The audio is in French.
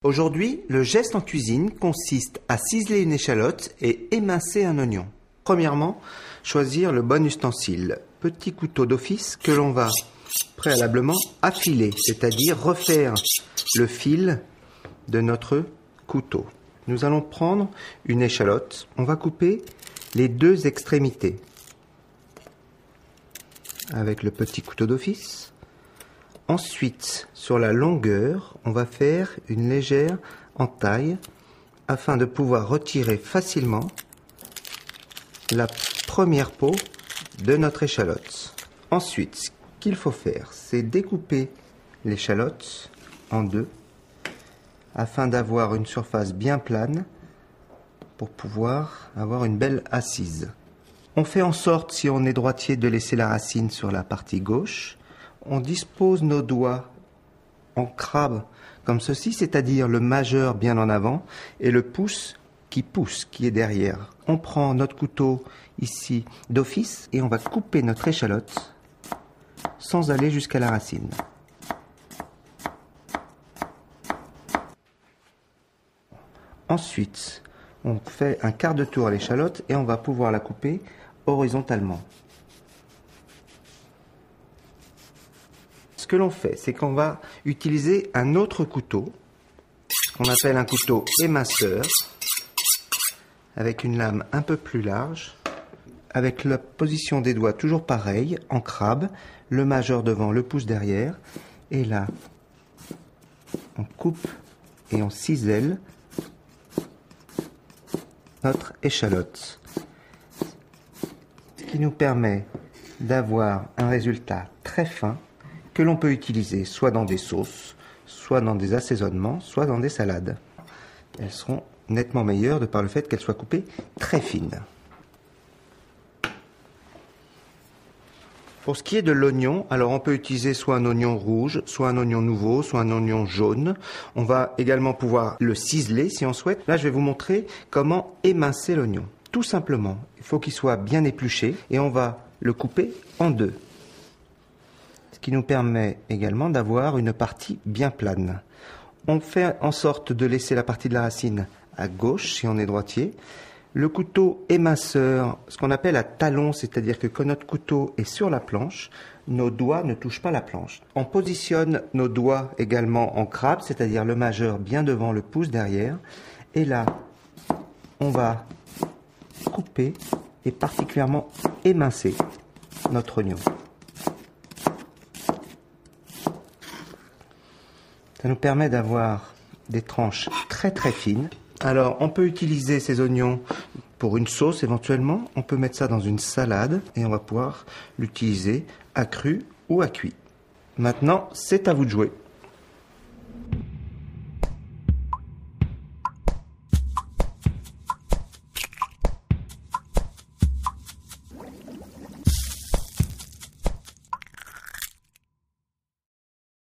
Aujourd'hui, le geste en cuisine consiste à ciseler une échalote et émincer un oignon. Premièrement, choisir le bon ustensile. Petit couteau d'office que l'on va préalablement affiler, c'est-à-dire refaire le fil de notre couteau. Nous allons prendre une échalote. On va couper les deux extrémités avec le petit couteau d'office. Ensuite, sur la longueur, on va faire une légère entaille afin de pouvoir retirer facilement la première peau de notre échalote. Ensuite, ce qu'il faut faire, c'est découper l'échalote en deux afin d'avoir une surface bien plane pour pouvoir avoir une belle assise. On fait en sorte, si on est droitier, de laisser la racine sur la partie gauche. On dispose nos doigts en crabe comme ceci, c'est-à-dire le majeur bien en avant et le pouce, qui est derrière. On prend notre couteau ici d'office et on va couper notre échalote sans aller jusqu'à la racine. Ensuite, on fait un quart de tour à l'échalote et on va pouvoir la couper horizontalement. Ce que l'on fait, c'est qu'on va utiliser un autre couteau, qu'on appelle un couteau éminceur, avec une lame un peu plus large, avec la position des doigts toujours pareille, en crabe, le majeur devant, le pouce derrière, et là, on coupe et on cisèle notre échalote, ce qui nous permet d'avoir un résultat très fin que l'on peut utiliser soit dans des sauces, soit dans des assaisonnements, soit dans des salades. Elles seront nettement meilleures de par le fait qu'elles soient coupées très fines. Pour ce qui est de l'oignon, alors on peut utiliser soit un oignon rouge, soit un oignon nouveau, soit un oignon jaune. On va également pouvoir le ciseler si on souhaite. Là, je vais vous montrer comment émincer l'oignon. Tout simplement, il faut qu'il soit bien épluché et on va le couper en deux. Ce qui nous permet également d'avoir une partie bien plane. On fait en sorte de laisser la partie de la racine à gauche si on est droitier. Le couteau éminceur, ce qu'on appelle à talon, c'est-à-dire que quand notre couteau est sur la planche, nos doigts ne touchent pas la planche. On positionne nos doigts également en crabe, c'est-à-dire le majeur bien devant, le pouce derrière. Et là, on va couper et particulièrement émincer notre oignon. Ça nous permet d'avoir des tranches très très fines. Alors, on peut utiliser ces oignons pour une sauce éventuellement. On peut mettre ça dans une salade et on va pouvoir l'utiliser à cru ou à cuit. Maintenant, c'est à vous de jouer.